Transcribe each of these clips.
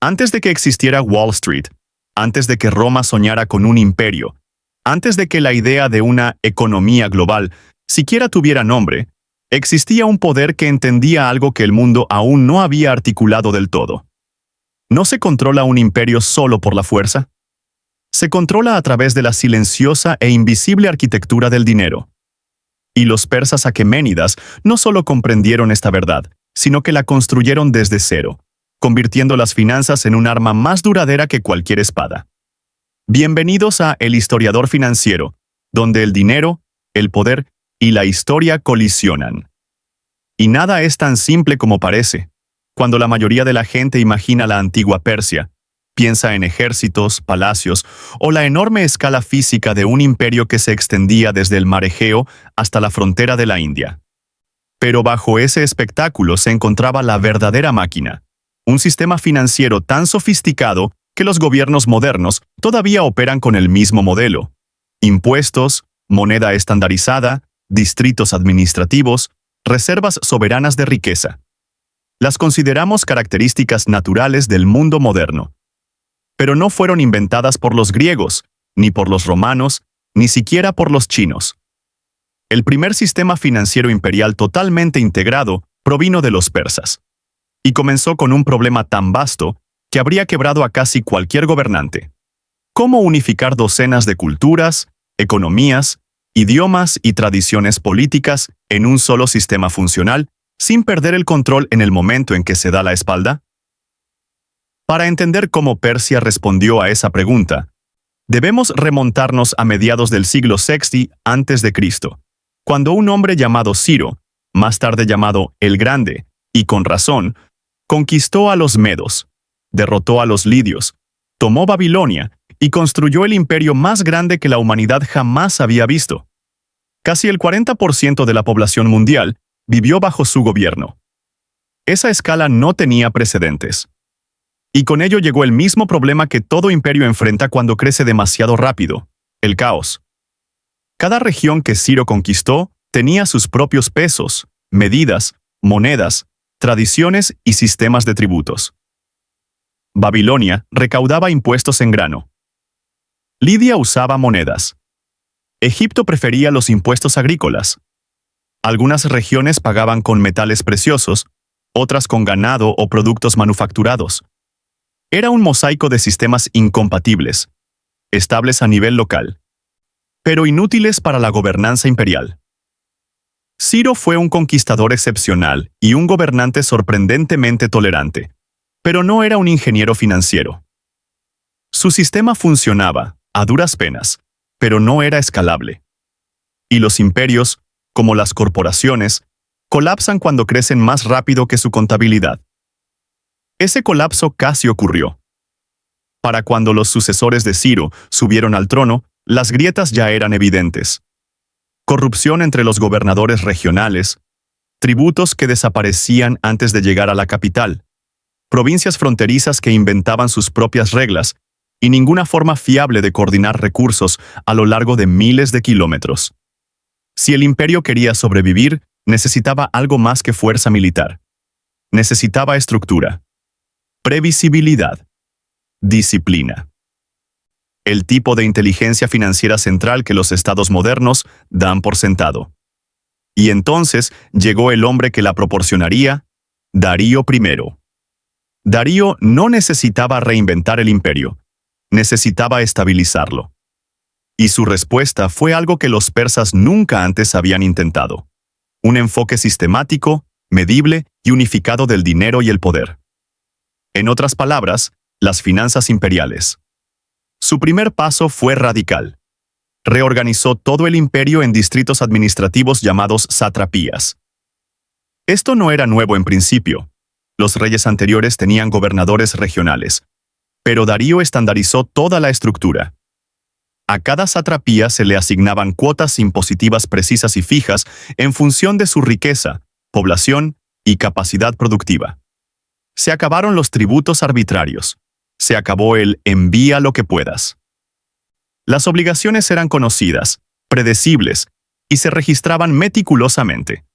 Antes de que existiera Wall Street, antes de que Roma soñara con un imperio, antes de que la idea de una economía global siquiera tuviera nombre, existía un poder que entendía algo que el mundo aún no había articulado del todo. ¿No se controla un imperio solo por la fuerza? Se controla a través de la silenciosa e invisible arquitectura del dinero. Y los persas aqueménidas no solo comprendieron esta verdad, sino que la construyeron desde cero, convirtiendo las finanzas en un arma más duradera que cualquier espada. Bienvenidos a El Historiador Financiero, donde el dinero, el poder y la historia colisionan. Y nada es tan simple como parece. Cuando la mayoría de la gente imagina la antigua Persia, piensa en ejércitos, palacios o la enorme escala física de un imperio que se extendía desde el mar Egeo hasta la frontera de la India. Pero bajo ese espectáculo se encontraba la verdadera máquina, un sistema financiero tan sofisticado que los gobiernos modernos todavía operan con el mismo modelo. Impuestos, moneda estandarizada, distritos administrativos, reservas soberanas de riqueza. Las consideramos características naturales del mundo moderno. Pero no fueron inventadas por los griegos, ni por los romanos, ni siquiera por los chinos. El primer sistema financiero imperial totalmente integrado provino de los persas. Y comenzó con un problema tan vasto que habría quebrado a casi cualquier gobernante. ¿Cómo unificar docenas de culturas, economías, idiomas y tradiciones políticas en un solo sistema funcional sin perder el control en el momento en que se da la espalda? Para entender cómo Persia respondió a esa pregunta, debemos remontarnos a mediados del siglo VI a.C., cuando un hombre llamado Ciro, más tarde llamado el Grande, y con razón, conquistó a los medos, derrotó a los lidios, tomó Babilonia y construyó el imperio más grande que la humanidad jamás había visto. Casi el 40% de la población mundial vivió bajo su gobierno. Esa escala no tenía precedentes. Y con ello llegó el mismo problema que todo imperio enfrenta cuando crece demasiado rápido: el caos. Cada región que Ciro conquistó tenía sus propios pesos, medidas, monedas, tradiciones y sistemas de tributos. Babilonia recaudaba impuestos en grano. Lidia usaba monedas. Egipto prefería los impuestos agrícolas. Algunas regiones pagaban con metales preciosos, otras con ganado o productos manufacturados. Era un mosaico de sistemas incompatibles, estables a nivel local, pero inútiles para la gobernanza imperial. Ciro fue un conquistador excepcional y un gobernante sorprendentemente tolerante, pero no era un ingeniero financiero. Su sistema funcionaba, a duras penas, pero no era escalable. Y los imperios, como las corporaciones, colapsan cuando crecen más rápido que su contabilidad. Ese colapso casi ocurrió. Para cuando los sucesores de Ciro subieron al trono, las grietas ya eran evidentes. Corrupción entre los gobernadores regionales, tributos que desaparecían antes de llegar a la capital, provincias fronterizas que inventaban sus propias reglas y ninguna forma fiable de coordinar recursos a lo largo de miles de kilómetros. Si el imperio quería sobrevivir, necesitaba algo más que fuerza militar. Necesitaba estructura, previsibilidad, disciplina. El tipo de inteligencia financiera central que los estados modernos dan por sentado. Y entonces llegó el hombre que la proporcionaría, Darío I. Darío no necesitaba reinventar el imperio, necesitaba estabilizarlo. Y su respuesta fue algo que los persas nunca antes habían intentado: un enfoque sistemático, medible y unificado del dinero y el poder. En otras palabras, las finanzas imperiales. Su primer paso fue radical. Reorganizó todo el imperio en distritos administrativos llamados satrapías. Esto no era nuevo en principio. Los reyes anteriores tenían gobernadores regionales, pero Darío estandarizó toda la estructura. A cada satrapía se le asignaban cuotas impositivas precisas y fijas en función de su riqueza, población y capacidad productiva. Se acabaron los tributos arbitrarios. Se acabó el envía lo que puedas. Las obligaciones eran conocidas, predecibles, y se registraban meticulosamente.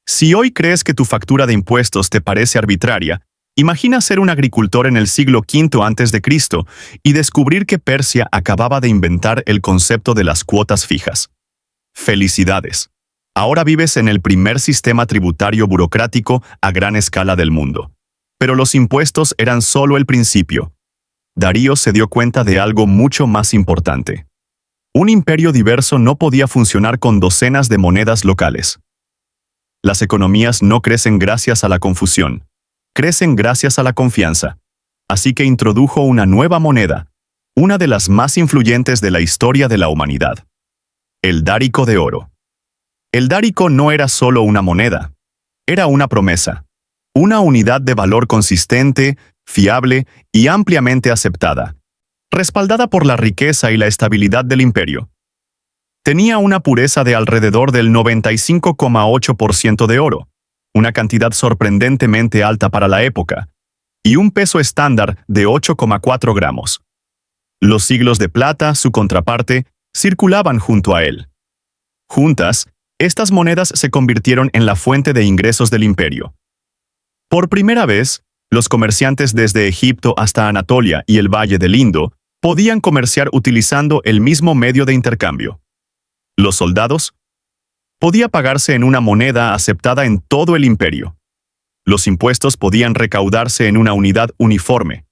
Si hoy crees que tu factura de impuestos te parece arbitraria, Imagina ser un agricultor en el siglo V a.C. y descubrir que Persia acababa de inventar el concepto de las cuotas fijas. Felicidades. Ahora vives en el primer sistema tributario burocrático a gran escala del mundo. Pero los impuestos eran solo el principio. Darío se dio cuenta de algo mucho más importante. Un imperio diverso no podía funcionar con docenas de monedas locales. Las economías no crecen gracias a la confusión. Crecen gracias a la confianza. Así que introdujo una nueva moneda, una de las más influyentes de la historia de la humanidad. El dárico de oro. El dárico no era solo una moneda, era una promesa, una unidad de valor consistente, fiable y ampliamente aceptada, respaldada por la riqueza y la estabilidad del imperio. Tenía una pureza de alrededor del 95,8% de oro, una cantidad sorprendentemente alta para la época, y un peso estándar de 8,4 gramos. Los siglos de plata, su contraparte, circulaban junto a él. Juntas, estas monedas se convirtieron en la fuente de ingresos del imperio. Por primera vez, los comerciantes desde Egipto hasta Anatolia y el Valle del Indo podían comerciar utilizando el mismo medio de intercambio. Los soldados podía pagarse en una moneda aceptada en todo el imperio. Los impuestos podían recaudarse en una unidad uniforme.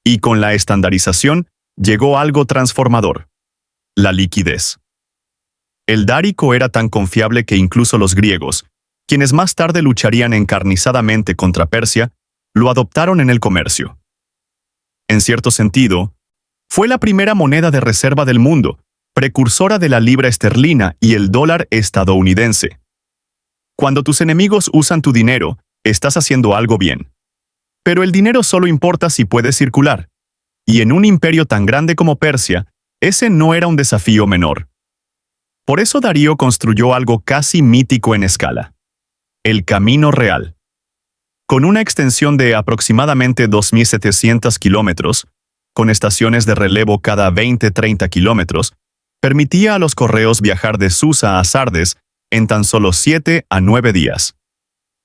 Y con la estandarización llegó algo transformador: la liquidez. El dárico era tan confiable que incluso los griegos, quienes más tarde lucharían encarnizadamente contra Persia, lo adoptaron en el comercio. En cierto sentido, fue la primera moneda de reserva del mundo, precursora de la libra esterlina y el dólar estadounidense. Cuando tus enemigos usan tu dinero, estás haciendo algo bien. Pero el dinero solo importa si puede circular. Y en un imperio tan grande como Persia, ese no era un desafío menor. Por eso Darío construyó algo casi mítico en escala: el Camino Real. Con una extensión de aproximadamente 2.700 kilómetros, con estaciones de relevo cada 20-30 kilómetros, permitía a los correos viajar de Susa a Sardes en tan solo 7 a 9 días.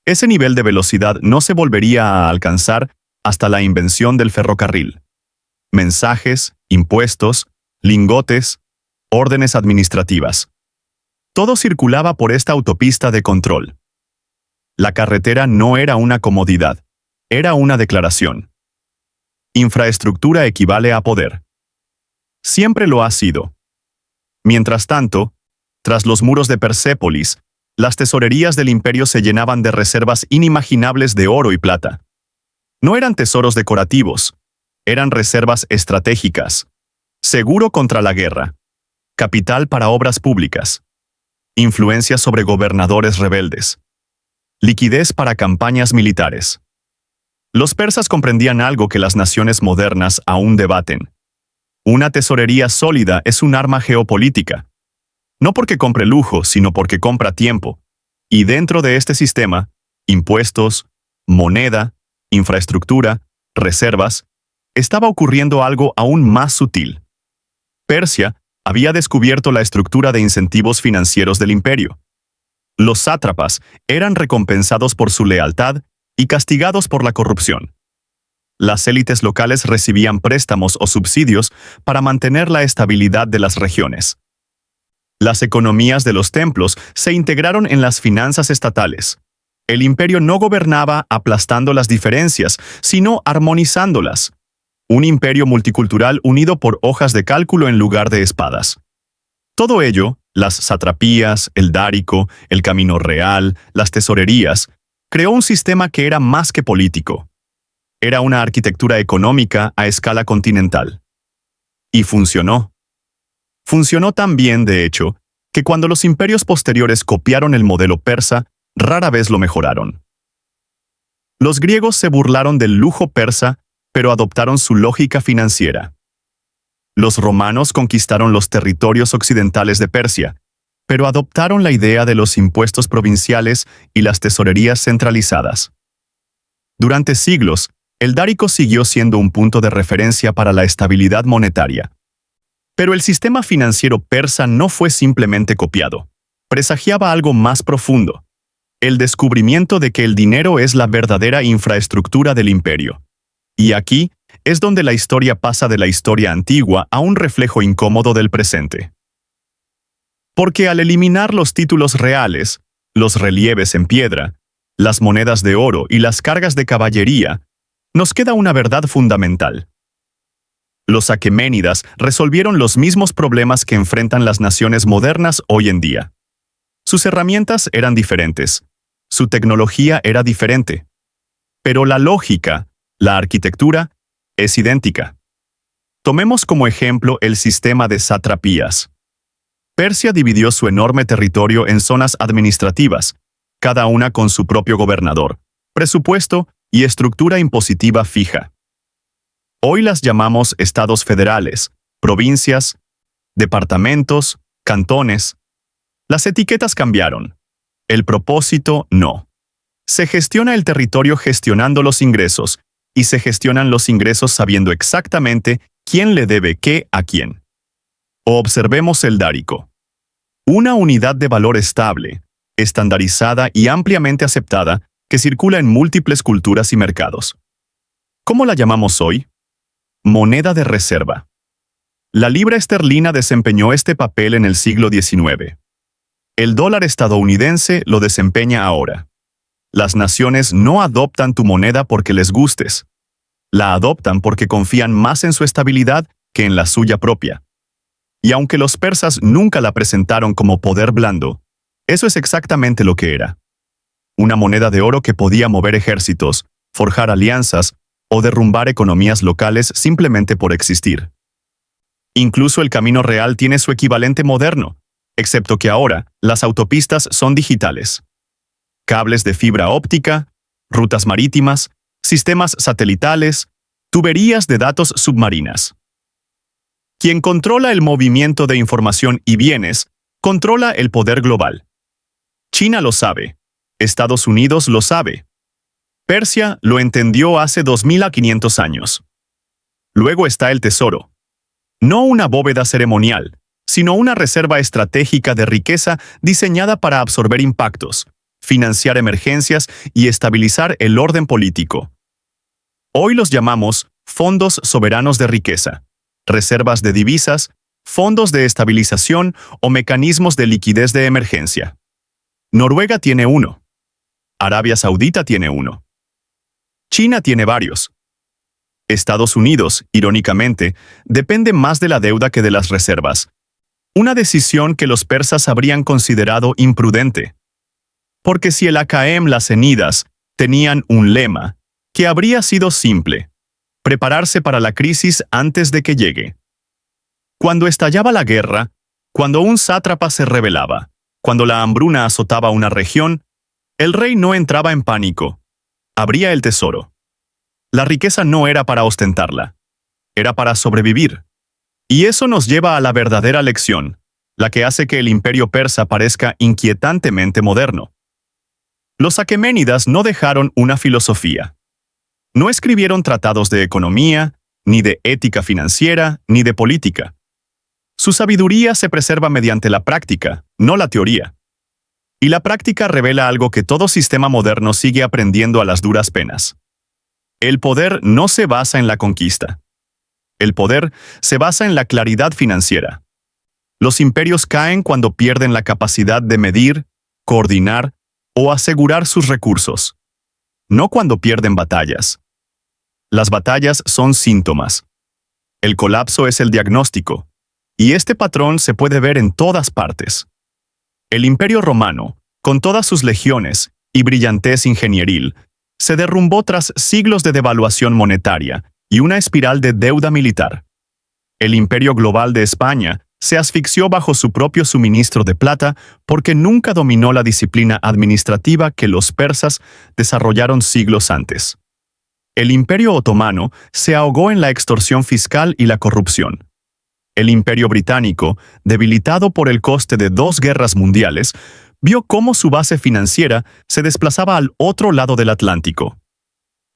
Ese nivel de velocidad no se volvería a alcanzar hasta la invención del ferrocarril. Mensajes, impuestos, lingotes, órdenes administrativas. Todo circulaba por esta autopista de control. La carretera no era una comodidad, era una declaración. Infraestructura equivale a poder. Siempre lo ha sido. Mientras tanto, tras los muros de Persépolis, las tesorerías del imperio se llenaban de reservas inimaginables de oro y plata. No eran tesoros decorativos, eran reservas estratégicas. Seguro contra la guerra. Capital para obras públicas. Influencia sobre gobernadores rebeldes. Liquidez para campañas militares. Los persas comprendían algo que las naciones modernas aún debaten. Una tesorería sólida es un arma geopolítica. No porque compre lujo, sino porque compra tiempo. Y dentro de este sistema, impuestos, moneda, infraestructura, reservas, estaba ocurriendo algo aún más sutil. Persia había descubierto la estructura de incentivos financieros del imperio. Los sátrapas eran recompensados por su lealtad y castigados por la corrupción. Las élites locales recibían préstamos o subsidios para mantener la estabilidad de las regiones. Las economías de los templos se integraron en las finanzas estatales. El imperio no gobernaba aplastando las diferencias, sino armonizándolas. Un imperio multicultural unido por hojas de cálculo en lugar de espadas. Todo ello, las satrapías, el dárico, el camino real, las tesorerías, creó un sistema que era más que político. Era una arquitectura económica a escala continental. Y funcionó. Funcionó tan bien, de hecho, que cuando los imperios posteriores copiaron el modelo persa, rara vez lo mejoraron. Los griegos se burlaron del lujo persa, pero adoptaron su lógica financiera. Los romanos conquistaron los territorios occidentales de Persia, pero adoptaron la idea de los impuestos provinciales y las tesorerías centralizadas. Durante siglos, el dárico siguió siendo un punto de referencia para la estabilidad monetaria. Pero el sistema financiero persa no fue simplemente copiado. Presagiaba algo más profundo. el descubrimiento de que el dinero es la verdadera infraestructura del imperio. Y aquí es donde la historia pasa de la historia antigua a un reflejo incómodo del presente. Porque al eliminar los títulos reales, los relieves en piedra, las monedas de oro y las cargas de caballería, nos queda una verdad fundamental. Los aqueménidas resolvieron los mismos problemas que enfrentan las naciones modernas hoy en día. Sus herramientas eran diferentes, su tecnología era diferente, pero la lógica, la arquitectura, es idéntica. Tomemos como ejemplo el sistema de satrapías. Persia dividió su enorme territorio en zonas administrativas, cada una con su propio gobernador, presupuesto y estructura impositiva fija. Hoy las llamamos estados federales, provincias, departamentos, cantones. Las etiquetas cambiaron. El propósito no. Se gestiona el territorio gestionando los ingresos, y se gestionan los ingresos sabiendo exactamente quién le debe qué a quién. Observemos el dárico. Una unidad de valor estable, estandarizada y ampliamente aceptada que circula en múltiples culturas y mercados. ¿Cómo la llamamos hoy? Moneda de reserva. La libra esterlina desempeñó este papel en el siglo XIX. El dólar estadounidense lo desempeña ahora. Las naciones no adoptan tu moneda porque les gustes. La adoptan porque confían más en su estabilidad que en la suya propia. Y aunque los persas nunca la presentaron como poder blando, eso es exactamente lo que era. Una moneda de oro que podía mover ejércitos, forjar alianzas o derrumbar economías locales simplemente por existir. Incluso el camino real tiene su equivalente moderno, excepto que ahora las autopistas son digitales. Cables de fibra óptica, rutas marítimas, sistemas satelitales, tuberías de datos submarinas. Quien controla el movimiento de información y bienes, controla el poder global. China lo sabe. Estados Unidos lo sabe. Persia lo entendió hace 2500 años. Luego está el tesoro. No una bóveda ceremonial, sino una reserva estratégica de riqueza diseñada para absorber impactos, financiar emergencias y estabilizar el orden político. Hoy los llamamos fondos soberanos de riqueza, reservas de divisas, fondos de estabilización o mecanismos de liquidez de emergencia. Noruega tiene uno. Arabia Saudita tiene uno. China tiene varios. Estados Unidos, irónicamente, depende más de la deuda que de las reservas. Una decisión que los persas habrían considerado imprudente. Porque si el AKM las Enidas tenían un lema, que habría sido simple: prepararse para la crisis antes de que llegue. Cuando estallaba la guerra, cuando un sátrapa se rebelaba, cuando la hambruna azotaba una región, el rey no entraba en pánico. Abría el tesoro. La riqueza no era para ostentarla, era para sobrevivir. Y eso nos lleva a la verdadera lección, la que hace que el imperio persa parezca inquietantemente moderno. Los aqueménidas no dejaron una filosofía. No escribieron tratados de economía, ni de ética financiera, ni de política. Su sabiduría se preserva mediante la práctica, no la teoría. Y la práctica revela algo que todo sistema moderno sigue aprendiendo a las duras penas. El poder no se basa en la conquista. El poder se basa en la claridad financiera. Los imperios caen cuando pierden la capacidad de medir, coordinar o asegurar sus recursos. No cuando pierden batallas. Las batallas son síntomas. El colapso es el diagnóstico. Y este patrón se puede ver en todas partes. El Imperio Romano, con todas sus legiones y brillantez ingenieril, se derrumbó tras siglos de devaluación monetaria y una espiral de deuda militar. El Imperio Global de España se asfixió bajo su propio suministro de plata porque nunca dominó la disciplina administrativa que los persas desarrollaron siglos antes. El Imperio Otomano se ahogó en la extorsión fiscal y la corrupción. El Imperio Británico, debilitado por el coste de 2 guerras mundiales, vio cómo su base financiera se desplazaba al otro lado del Atlántico.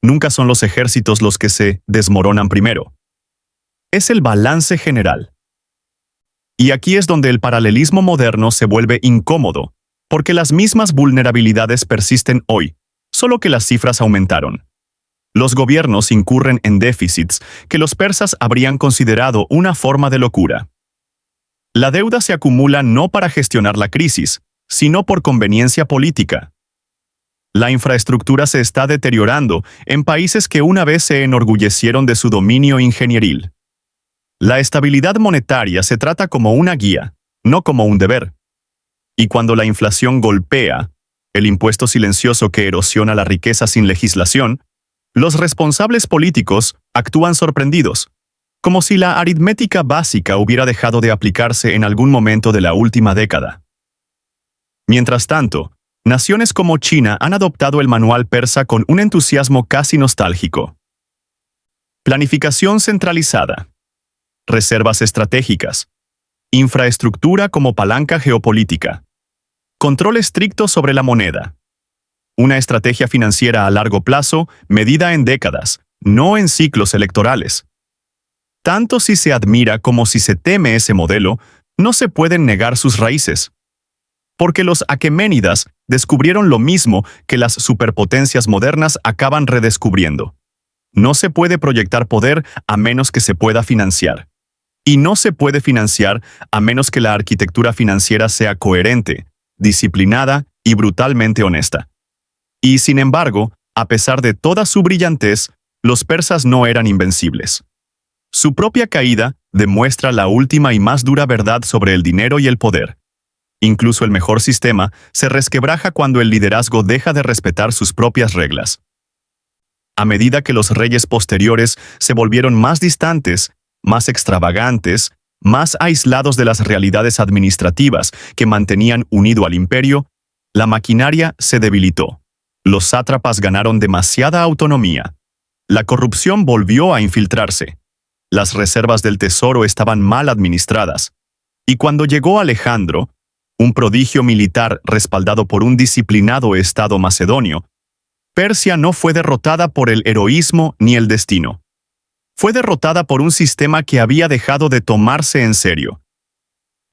Nunca son los ejércitos los que se desmoronan primero. Es el balance general. Y aquí es donde el paralelismo moderno se vuelve incómodo, porque las mismas vulnerabilidades persisten hoy, solo que las cifras aumentaron. Los gobiernos incurren en déficits que los persas habrían considerado una forma de locura. La deuda se acumula no para gestionar la crisis, sino por conveniencia política. La infraestructura se está deteriorando en países que una vez se enorgullecieron de su dominio ingenieril. La estabilidad monetaria se trata como una guía, no como un deber. Y cuando la inflación golpea, el impuesto silencioso que erosiona la riqueza sin legislación, los responsables políticos actúan sorprendidos, como si la aritmética básica hubiera dejado de aplicarse en algún momento de la última década. Mientras tanto, naciones como China han adoptado el manual persa con un entusiasmo casi nostálgico. Planificación centralizada. Reservas estratégicas. Infraestructura como palanca geopolítica. Control estricto sobre la moneda. Una estrategia financiera a largo plazo medida en décadas, no en ciclos electorales. Tanto si se admira como si se teme ese modelo, no se pueden negar sus raíces. Porque los aqueménidas descubrieron lo mismo que las superpotencias modernas acaban redescubriendo. No se puede proyectar poder a menos que se pueda financiar. Y no se puede financiar a menos que la arquitectura financiera sea coherente, disciplinada y brutalmente honesta. Y sin embargo, a pesar de toda su brillantez, los persas no eran invencibles. Su propia caída demuestra la última y más dura verdad sobre el dinero y el poder. Incluso el mejor sistema se resquebraja cuando el liderazgo deja de respetar sus propias reglas. A medida que los reyes posteriores se volvieron más distantes, más extravagantes, más aislados de las realidades administrativas que mantenían unido al imperio, la maquinaria se debilitó. Los sátrapas ganaron demasiada autonomía. La corrupción volvió a infiltrarse. Las reservas del tesoro estaban mal administradas. Y cuando llegó Alejandro, un prodigio militar respaldado por un disciplinado estado macedonio, Persia no fue derrotada por el heroísmo ni el destino. Fue derrotada por un sistema que había dejado de tomarse en serio.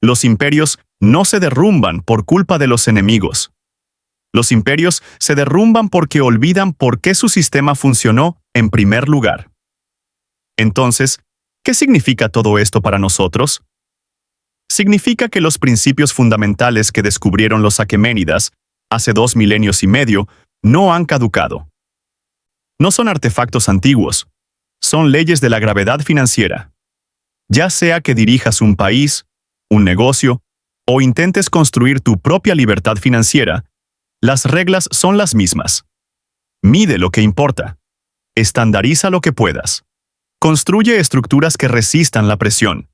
Los imperios no se derrumban por culpa de los enemigos. Los imperios se derrumban porque olvidan por qué su sistema funcionó en primer lugar. Entonces, ¿qué significa todo esto para nosotros? Significa que los principios fundamentales que descubrieron los aqueménidas hace 2 milenios y medio no han caducado. No son artefactos antiguos, son leyes de la gravedad financiera. Ya sea que dirijas un país, un negocio, o intentes construir tu propia libertad financiera, las reglas son las mismas. Mide lo que importa. Estandariza lo que puedas. Construye estructuras que resistan la presión.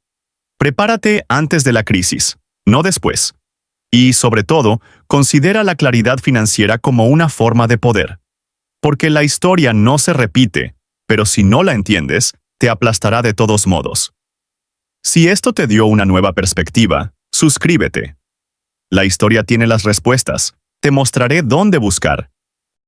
Prepárate antes de la crisis, no después. Y, sobre todo, considera la claridad financiera como una forma de poder. Porque la historia no se repite, pero si no la entiendes, te aplastará de todos modos. Si esto te dio una nueva perspectiva, suscríbete. La historia tiene las respuestas. Te mostraré dónde buscar